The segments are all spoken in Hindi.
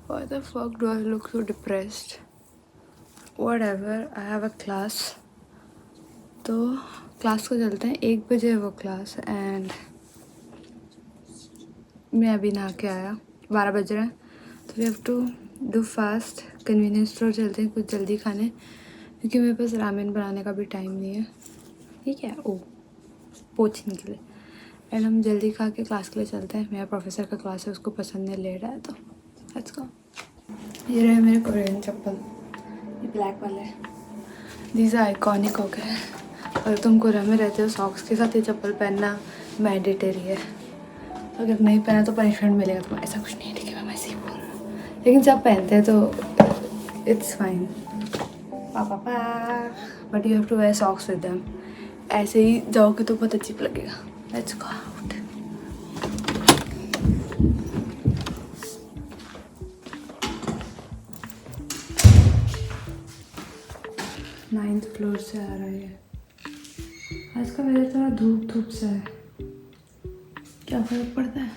Why the fuck do I look so depressed? Whatever, I have a class. तो क्लास को चलते हैं, 1 बजे है वो क्लास एंड मैं अभी नहा के आया, 12 बज रहे हैं, तो we have to do fast. Convenience store चलते हैं कुछ जल्दी खाने, क्योंकि मेरे पास रामेन बनाने का भी टाइम नहीं है। ठीक है, ओ पोछने के लिए। एंड हम जल्दी खा के क्लास के लिए चलते हैं। मेरा प्रोफेसर का क्लास है, उसको पसंद नहीं ले रहा है, तो लेट्स गो। ये रहे मेरे कोरियन चप्पल, ये ब्लैक वाले। दीज आइकॉनिक हो गए। अगर तुम कोरिया में रहते हो, सॉक्स के साथ ये चप्पल पहनना मैंडेटरी है। अगर नहीं पहना तो पनिशमेंट मिलेगा तुम्हें, ऐसा कुछ नहीं है, ठीक है, मैं वैसे ही बोल रहा हूँ। लेकिन जब पहनते हैं तो इट्स फाइन। पापा but you have to wear socks with them. ऐसे ही जाओगे तो बहुत अजीब लगेगा। Let's go out. Ninth floor से आ रहा है। आज का वेदर थोड़ा धूप सा है, क्या फर्क पड़ता है।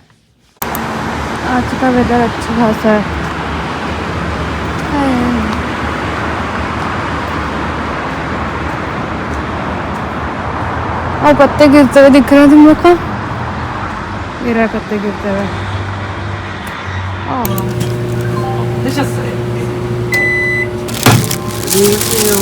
आज का वेदर अच्छा खासा है। और पत्ते गिरते हुए दिख रहे हैं तुम लोग को? गिरा पत्ते गिरते हुए। $2,300원이고요.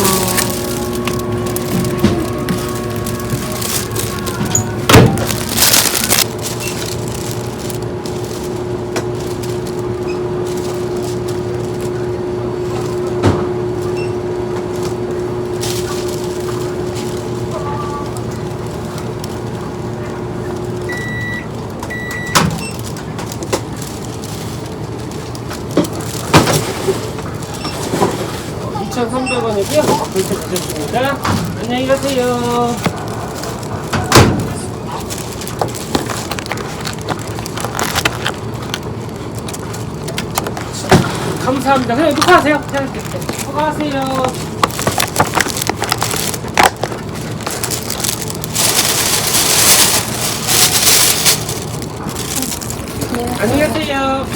결제 드렸습니다. 안녕히 가세요. 감사합니다. 그냥 녹화하세요. 그냥 녹화하세요. 안녕히 가세요.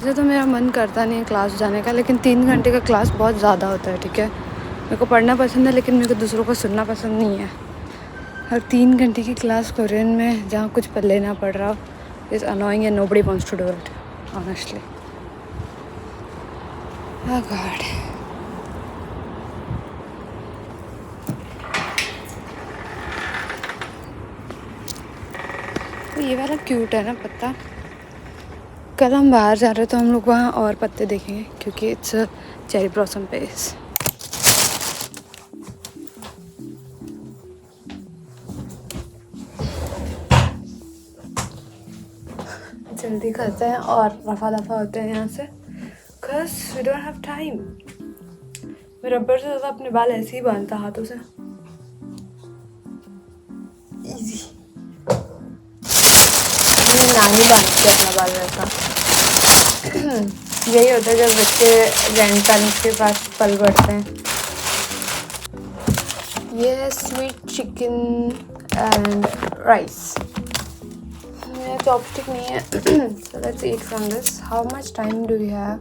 वैसे तो मेरा मन करता नहीं है क्लास जाने का, लेकिन 3 घंटे का क्लास बहुत ज़्यादा होता है। ठीक है, मेरे को पढ़ना पसंद है, लेकिन मेरे को दूसरों को सुनना पसंद नहीं है। हर 3 घंटे की क्लास कोरियन में जहाँ कुछ पर लेना पड़ रहा हो is annoying and nobody wants to do it honestly. Oh god. ये वाला क्यूट है ना पत्ता। कल हम बाहर जा रहे हैं तो हम लोग वहाँ और पत्ते देखेंगे, क्योंकि इट्स चेरी ब्लॉसम प्लेस। जल्दी करते हैं और रफा दफा होते हैं यहाँ से, because we don't have time. मैं रबर से ज़्यादा अपने बाल ऐसे ही बांधता हाथों से। इजी। मैंने नानी बांधती अपना बाल वैसा। यही होता है जब बच्चे ग्रैंड पेरेंट्स के पास पल बढ़ते हैं। ये स्वीट चिकन एंड राइस। मेरा चॉपस्टिक नहीं है, so let's eat from this. How much time do we have?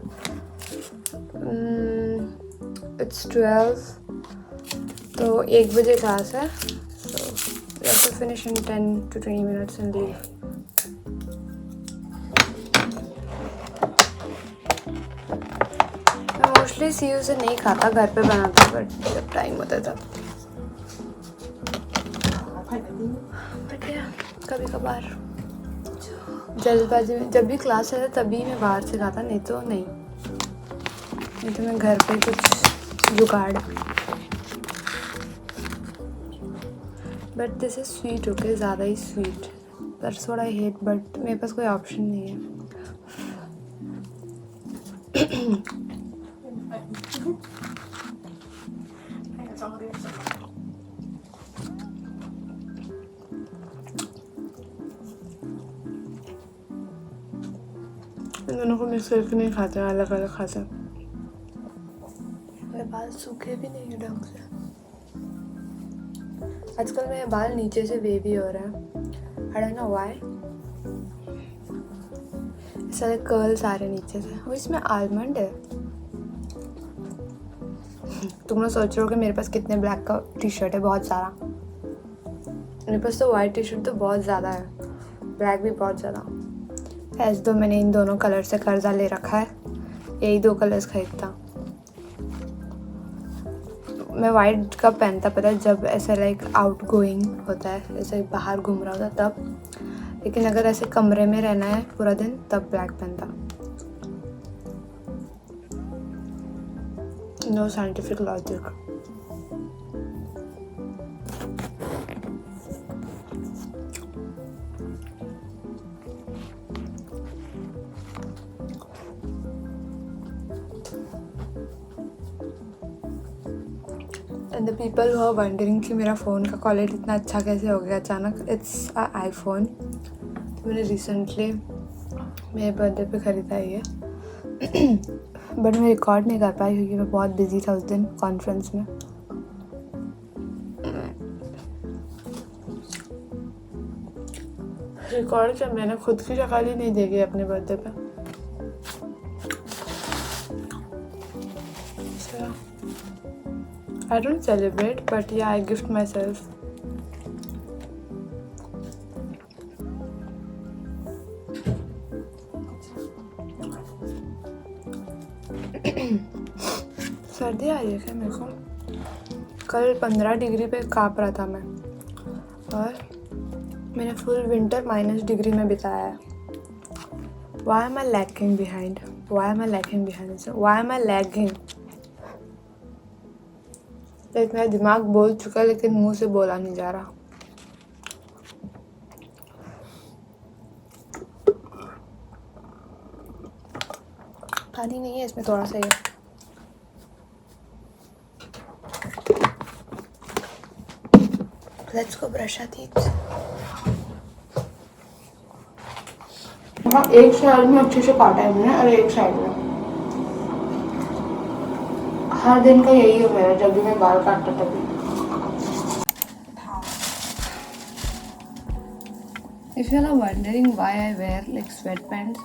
It's 12. तो 1 बजे क्लास है, so we have to finish in 10 to 20 minutes and leave. मैं मोस्टली सीयू से नहीं खाता, घर पे बनाता, बट जब टाइम होता है तब। बट कभी कभार जल्दबाजी में, जब भी क्लास है तभी मैं बाहर से खाता, नहीं तो मैं घर पे कुछ जुगाड़। But this is sweet, okay, ज़्यादा ही sweet. That's what I hate, but मेरे पास कोई ऑप्शन नहीं है। दोनों को मिक्स करके नहीं खाते हैं, अलग अलग खाते हैं। मेरे बाल सूखे भी नहीं है ढंग से। आजकल मेरे बाल नीचे से वेवी हो रहे हैं। आई डोंट नो व्हाई। सारे कर्ल्स आ रहे नीचे से। वो इसमें आलमंड है। तुम लोग सोच रहे हो कि मेरे पास कितने ब्लैक का टी शर्ट है, बहुत सारा। मेरे पास तो वाइट टी शर्ट तो बहुत ज़्यादा है, ब्लैक भी बहुत ज़्यादा। ऐसे तो मैंने इन दोनों कलर से कर्जा ले रखा है, यही 2 कलर्स खरीदता। मैं वाइट कब पहनता पता है, जब ऐसा लाइक आउट गोइंग होता है, ऐसे बाहर घूम रहा होता है तब। लेकिन अगर ऐसे कमरे में रहना है पूरा दिन तब ब्लैक पहनता। No scientific logic. And the people who are wondering कि मेरा फ़ोन का क्वालिटी इतना अच्छा कैसे हो गया अचानक, इट्स अ आईफोन। तो मैंने रिसेंटली मेरे बर्थडे पे ख़रीदा है ये। बट मैं रिकॉर्ड नहीं कर पाई क्योंकि मैं बहुत बिजी था उस दिन कॉन्फ्रेंस में। रिकॉर्ड क्या, मैंने खुद की शक्ल ही नहीं देखी अपने बर्थडे पे। I don't celebrate, but yeah, I gift myself. सर्दी आ रही है क्या मेरे को? कल 15 डिग्री पे काँप रहा था मैं, और मैंने फुल विंटर -डिग्री में बिताया है। Why am I lagging behind? Why am I lagging behind? Why am I lagging? Like मेरा दिमाग बोल चुका है लेकिन मुंह से बोला नहीं जा रहा। पानी नहीं है इसमें, थोड़ा सा ही है। Let's go brush our teeth. हाँ, एक साइड में अच्छे से काटा है मैंने और एक साइड में। हर दिन का यही है मेरा, जब भी मैं बाल काटता तभी। If you are wondering why I wear like sweatpants,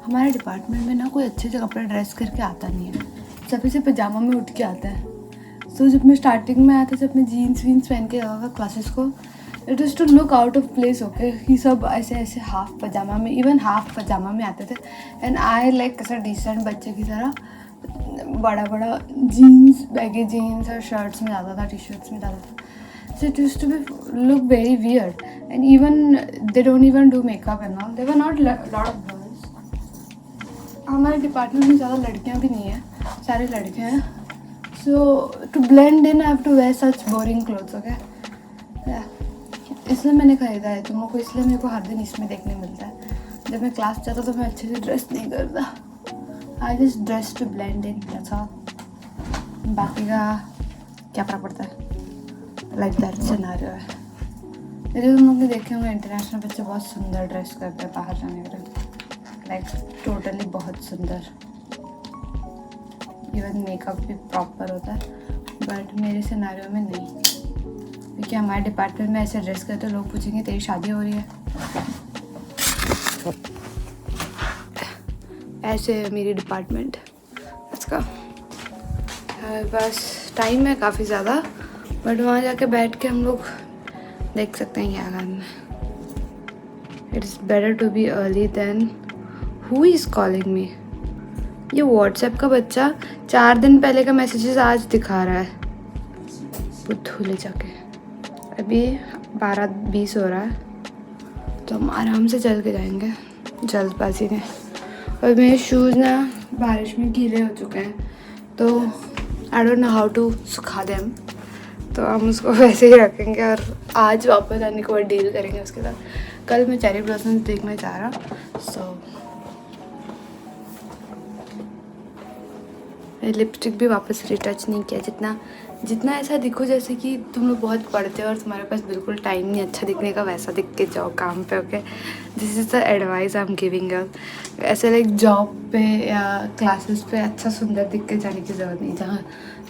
हमारे डिपार्टमेंट में ना कोई अच्छे से कपड़े ड्रेस करके आता नहीं है, सभी से पजामा में उठ के आता है। तो जब मैं स्टार्टिंग में आया था, जब मैं जीन्स वीन्स पहन के आया था क्लासेस को, it is too look out of place. Okay, कि सब ऐसे ऐसे हाफ पजामा में, इवन हाफ पजामा में आते थे। एंड आई लाइक ऐसा डिसेंट बच्चे की तरह बड़ा बड़ा जीन्स, बैगी जीन्स और शर्ट्स में जाता था, टी शर्ट्स में जाता था। So it used to be look very weird. And even they don't even do makeup and all. They were not lot of girls. हमारे डिपार्टमेंट में ज़्यादा लड़कियां भी नहीं है, सारे लड़के हैं। So to blend in I have to wear such boring clothes. Okay, इसलिए मैंने खरीदा है तुम लोग को, इसलिए मेरे को हर दिन इसमें देखने मिलता है। जब मैं क्लास जाता तो मैं अच्छे से ड्रेस नहीं करता। I just dress to blend in, that's all. बाकी का क्या फर्क पड़ता है, लाइक दैट सिनेरियो है। लेकिन तुम लोग भी देखे होंगे इंटरनेशनल बच्चे बहुत सुंदर ड्रेस करते हैं बाहर जाने के लिए, लाइक टोटली बहुत सुंदर। इवन मेकअप भी प्रॉपर होता है, बट मेरे सिनेरियो में नहीं, क्योंकि हमारे डिपार्टमेंट में ऐसे ड्रेस करते लोग पूछेंगे तेरी शादी हो रही है। ऐसे है मेरी डिपार्टमेंट। इसका बस टाइम है काफ़ी ज़्यादा, बट वहाँ जाके बैठ के हम लोग देख सकते हैं क्या करना है। It is better to be early than who is calling me. ये व्हाट्सएप का बच्चा 4 दिन पहले का मैसेजेस आज दिखा रहा है, बुद्धू ले जाके। अभी 12:20 हो रहा है, तो हम आराम से चल के जाएंगे जल्दबाजी में। और मेरे शूज़ ना बारिश में गीले हो चुके हैं, तो I don't know how to सुखा देम, तो हम उसको वैसे ही रखेंगे और आज वापस आने के बाद डील करेंगे उसके साथ। कल मैं चेरी ब्लॉसम देखना चाह रहा, सो लिपस्टिक भी वापस रिटच नहीं किया, जितना जितना ऐसा दिखो जैसे कि तुम लोग बहुत पढ़ते हो और तुम्हारे पास बिल्कुल टाइम नहीं अच्छा दिखने का, वैसा दिख के जाओ काम पे। Okay, this is the advice I am giving you. ऐसे लाइक जॉब पे या क्लासेस पे अच्छा सुंदर दिख के जाने की ज़रूरत नहीं।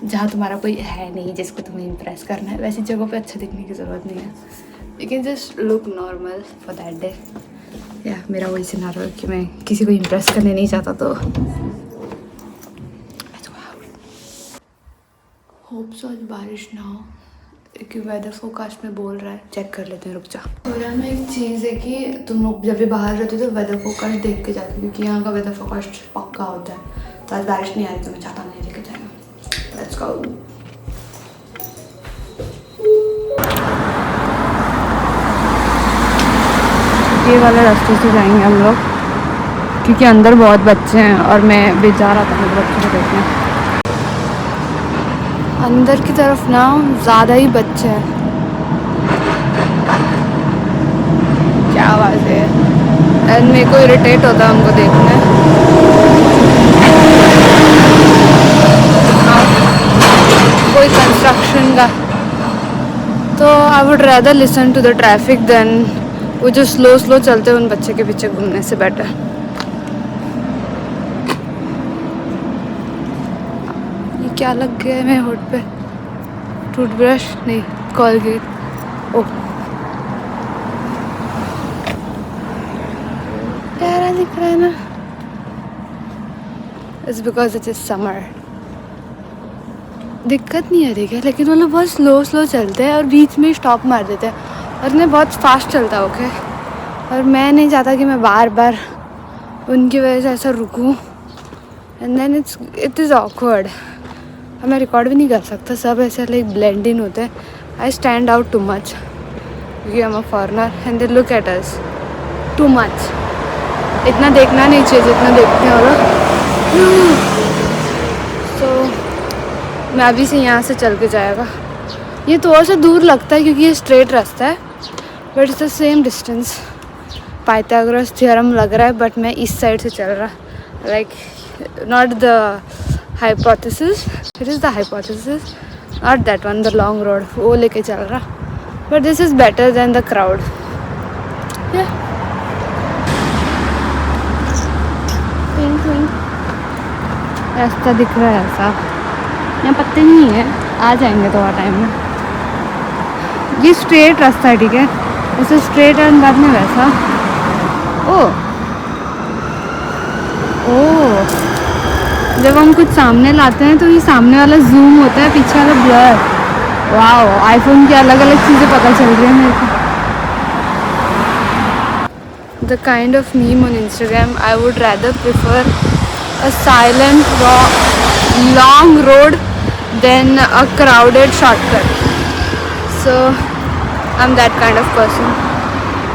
जहाँ तुम्हारा कोई है नहीं जिसको तुम्हें इम्प्रेस करना है, वैसी जगहों पे अच्छा दिखने की ज़रूरत नहीं है। You can just look normal for that day. या मेरा वही सिनारियो है कि मैं किसी को इम्प्रेस करने नहीं चाहता, तो होप सो आज बारिश ना हो, क्योंकि वेदर फोरकास्ट में बोल रहा है। चेक कर लेते हैं, रुक जा। बोला में एक चीज़ है कि तुम लोग जब भी बाहर रहते हो तो वेदर फोरकास्ट देख के जाते हो, क्योंकि यहाँ का वेदर फोरकास्ट पक्का होता है। तो आज बारिश नहीं आ रही तो मैं छाता नहीं लेके जाएगा। Let's go. ये वाले रास्ते से जाएंगे हम लोग, क्योंकि अंदर बहुत बच्चे हैं और मैं भी जा रहा था मेरे बच्चों को देखने। अंदर की तरफ ना ज़्यादा ही बच्चे हैं। क्या आवाज़ है? एंड मेरे को इरिटेट होता है उनको देखने। कोई कंस्ट्रक्शन का, तो I would rather listen to the traffic than वो जो स्लो स्लो चलते हैं उन बच्चे के पीछे घूमने से बेटर। ये क्या लग गया है मेरे होठ पे? टूथब्रश नहीं, कोलगेट। ओह, प्यारा दिख रहा है ना। It's because it is summer. दिक्कत नहीं आ रही है, लेकिन वो लोग बहुत स्लो स्लो चलते हैं और बीच में स्टॉप मार देते हैं और उन्हें बहुत फास्ट चलता है। ओके, और मैं नहीं चाहता कि मैं बार बार उनकी वजह से ऐसा रुकूं, and then it is awkward. मैं रिकॉर्ड भी नहीं कर सकता, सब ऐसे लाइक ब्लेंड इन होते हैं। I stand out too much क्योंकि I am a foreigner and they look at us too much. इतना देखना नहीं चाहिए जितना देखते हैं वो लोग। सो मैं अभी से यहाँ से चल के जाएगा। ये थोड़ा सा दूर लगता है क्योंकि ये स्ट्रेट रास्ता है, but it's the same distance. Pythagoras theorem लग रहा है, बट मैं इस साइड से चल रहा, like not the hypothesis, it is the hypothesis, not that one, the long road, वो लेके चल रहा। But this is better than the crowd. रास्ता दिख रहा है ऐसा, यहाँ पत्ते नहीं है, आ जाएंगे थोड़ा टाइम में। ये स्ट्रेट रास्ता है, ठीक है, ऐसे स्ट्रेट एंड बाद में वैसा। ओह, जब हम कुछ सामने लाते हैं तो ये सामने वाला जूम होता है, पीछे वाला ब्लर। वाओ, आईफोन की अलग अलग चीज़ें पता चल रही है मेरे को। The kind of meme on Instagram, I would rather prefer a silent long road than a crowded shortcut. So I'm that kind of person.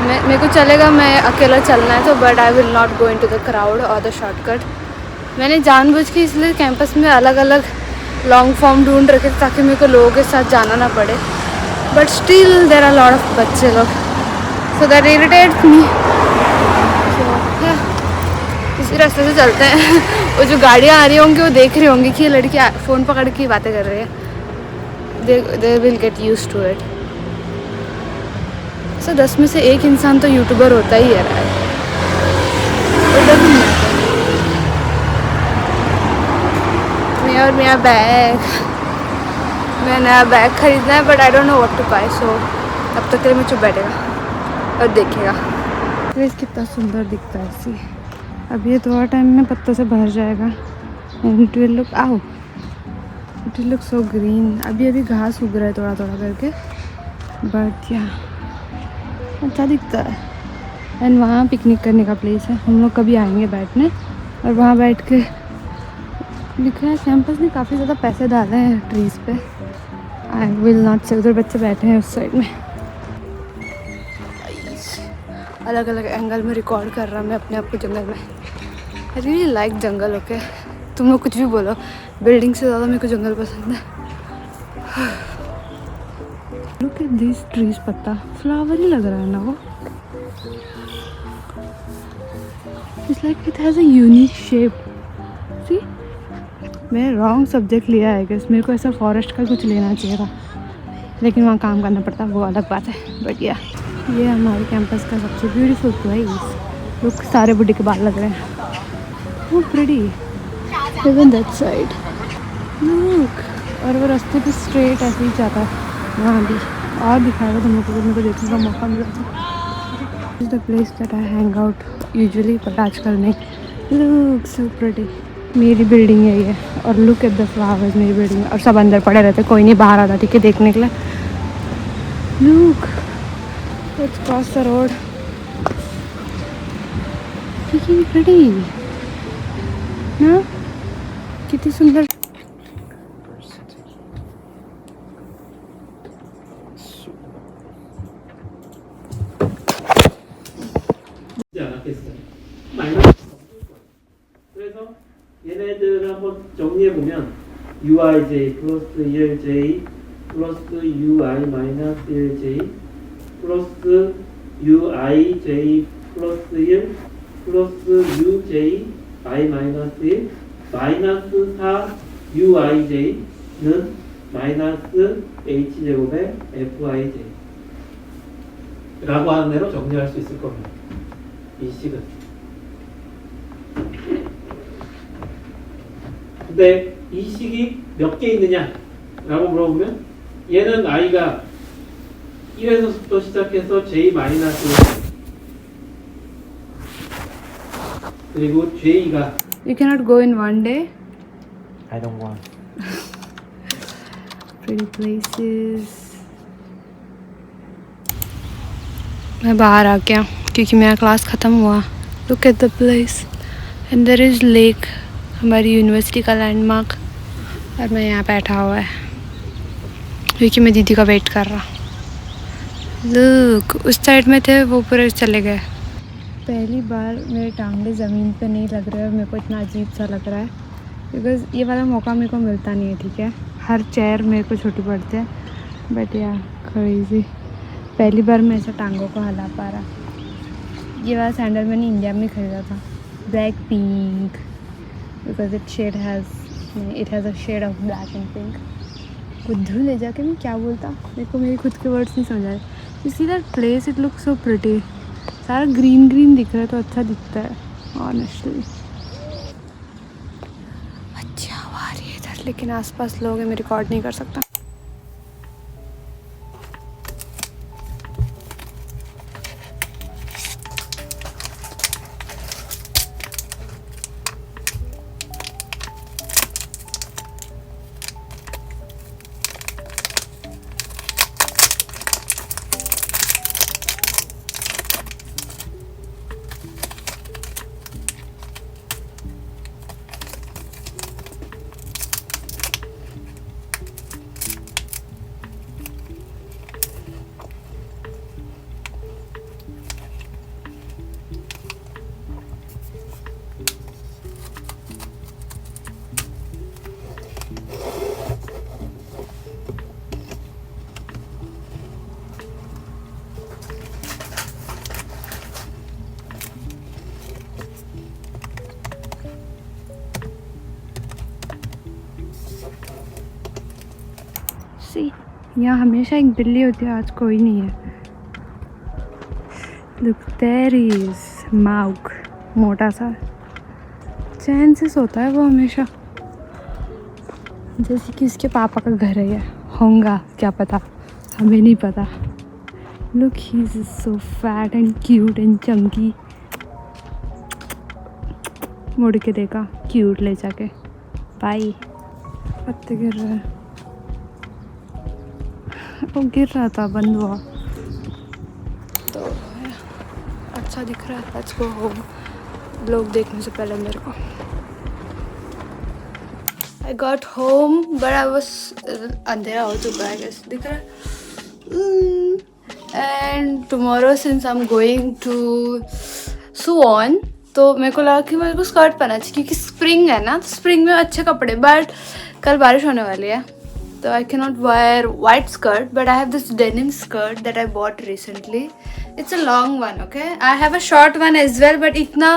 मेरे को चलेगा, मैं अकेला चलना है तो, but I will not go into the crowd और द शॉर्टकट। मैंने जानबूझ के इसलिए कैंपस में अलग अलग लॉन्ग फॉर्म ढूंढ रखे ताकि मेरे को लोगों के साथ जाना ना पड़े, but still there are lot of बच्चे लोग, सो दैट इरिटेट्स मी। इसी रास्ते से चलते हैं। वो जो गाड़ियाँ आ रही होंगी वो देख रही होंगी कि ये लड़की फ़ोन पकड़ के बातें कर रही है। They will get used to it. So 10 में से एक इंसान तो यूट्यूबर होता ही है यार। और मेरा बैग, मैं नया बैग खरीदना है, but I don't know what to buy. So तब तक के लिए मैं चुप बैठेगा और देखेगा। प्लीज़ कितना सुंदर दिखता है ऐसी। अब ये थोड़ा टाइम में पत्तों से भर जाएगा and it will look it will look so green. अभी अभी घास उग रहा है थोड़ा थोड़ा करके, बट या अच्छा दिखता है। एंड वहाँ पिकनिक करने का प्लेस है, हम लोग कभी आएंगे बैठने और वहाँ बैठ के। दिख रहा है कैंपस ने काफ़ी ज़्यादा पैसे डाले हैं ट्रीज़ पे। आई विल नॉट से, उधर बच्चे बैठे हैं उस साइड में। अलग अलग एंगल में रिकॉर्ड कर रहा मैं अपने आप को जंगल में। I really like jungle. Okay, तुम लोग कुछ भी बोलो, बिल्डिंग से ज़्यादा मेरे को जंगल पसंद है। लुक एट दिस ट्रीज, पत्ता फ्लावर ही लग रहा है ना वो। It's like it has a unique shape. See, मैंने रॉन्ग सब्जेक्ट लिया है कि मेरे को ऐसा फॉरेस्ट का कुछ लेना चाहिए था, लेकिन वहाँ काम करना पड़ता, वो अलग बात है। बट या ये हमारे कैंपस का सबसे ब्यूटीफुल प्लेस। लोग सारे बुढ़े के बाल लग रहे हैं, वो pretty even that side look. और वो रास्ते पे स्ट्रेट ऐसे ही जाता है वहाँ भी, और दिखाएगा तुम लोगों को, मेरे को देखने का मौका मिला था। Is the place that I hang out usually, but आजकल नहीं। Look so pretty. मेरी बिल्डिंग है ये, और लुक एट द फ्लावर्स। मेरी बिल्डिंग है और सब अंदर पड़े रहते, कोई नहीं बाहर आता ठीक है देखने के लिए। Look let's cross the road. कितनी प्रिटी ना, कितनी सुंदर। 않았겠어요. 마이너스. 그래서 얘네들을 한번 정리해 보면 uij 플러스 1j 플러스 ui 마이너스 1j 플러스 uij 플러스 1 플러스 uj i 마이너스 1 마이너스 4 uij는 마이너스 h제곱의 fij 라고 하는 대로 정리할 수 있을 겁니다. 이 식은. 근데 이 식이 몇 개 있느냐 라고 물어보면 얘는 i가 1에서부터 시작해서 j 마이너스 1 그리고 j가 You cannot go in one day. I don't want. Pretty places. मैं बाहर आ गया क्योंकि मेरा क्लास ख़त्म हुआ। Look at the place and there is lake, हमारी यूनिवर्सिटी का लैंडमार्क। और मैं यहाँ बैठा हुआ है क्योंकि मैं दीदी का वेट कर रहा। लुक उस साइड में थे, वो पूरे चले गए। पहली बार मेरे टांगले ज़मीन पे नहीं लग रहे और मेरे को इतना अजीब सा लग रहा है, बिकॉज़ ये वाला मौका मेरे को मिलता नहीं है। ठीक है, हर चेयर मेरे को छोटी पड़ती है, बट यार क्रेज़ी, पहली बार मैं ऐसा टांगों को हिला पा रहा। ये वाला सैंडल मैंने इंडिया में ख़रीदा था, black pink, because it has a shade of black and pink. बुद्धू ले जाके मैं क्या बोलता, मेरे को मेरे खुद के वर्ड्स नहीं समझ आए। You see that place, it look so pretty. सारा ग्रीन ग्रीन दिख रहा है तो अच्छा दिखता है ऑनेस्टली। अच्छी हवा आ रही है इधर, लेकिन आसपास लोग हैं, मैं रिकॉर्ड नहीं कर सकता। यहाँ हमेशा एक बिल्ली होती है, आज कोई नहीं है। लुक देयर इज माउक, मोटा सा, चैन से सोता है वो हमेशा, जैसे कि उसके पापा का घर है। ये होगा क्या पता, हमें नहीं पता। Look he is so fat and cute and Chunky. मुड़ के देखा, क्यूट ले जाके बाई। पत्ते गिर रहे हैं, वो गिर रहा था, बंद हुआ तो अच्छा दिख रहा है। लेट्स गो होम, लोग देखने से पहले मेरे को। I got home but I was अंधेरा हो चुका है, गेस दिख रहा है। And tomorrow since I am going to Suwon, तो मेरे को लगा कि मेरे को स्कर्ट पहनना चाहिए क्योंकि स्प्रिंग है ना, तो स्प्रिंग में अच्छे कपड़े। बट कल बारिश होने वाली है, so I cannot wear white skirt, but I have this denim skirt that I bought recently. It's a long one, okay? I have a short one as well, but इतना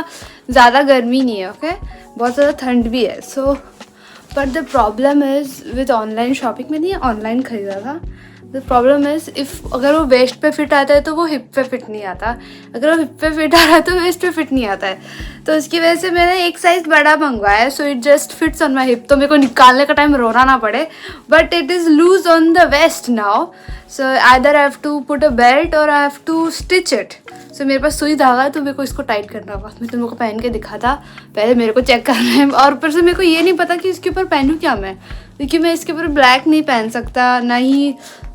ज़्यादा गर्मी नहीं है, okay? बहुत ज़्यादा ठंड भी है, so but the problem is with online shopping, मैंने ये ऑनलाइन ख़रीदा था. द प्रॉब्लम इज़ इफ़ अगर वो वेस्ट पे फिट आता है तो वो हिप पे फिट नहीं आता, अगर वो हिप पे फिट आ रहा है तो वेस्ट पे फिट नहीं आता है. तो उसकी वजह से मैंने एक साइज़ बड़ा मंगवाया, so it just fits on my hip, तो मेरे को निकालने का टाइम रोना ना पड़े. But it is loose on the waist now, so either I have to put a belt और I have to stitch it. So मेरे पास सुई धागा है तो मेरे को इसको टाइट करना होगा. मैं तुम लोग को पहन के दिखा था, पहले मेरे को चेक करना है. और ऊपर से मेरे को ये नहीं पता कि इसके ऊपर पहनूँ क्या मैं, क्योंकि मैं इसके ऊपर ब्लैक नहीं पहन सकता ना ही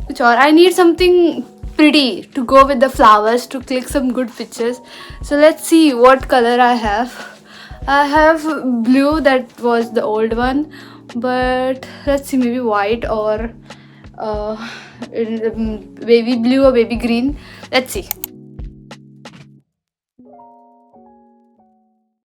कुछ और. I need something pretty to go with the flowers to click some good pictures. So let's see what color I have. I have blue, that was the old one, but let's see, maybe white or baby blue or baby green. Let's see.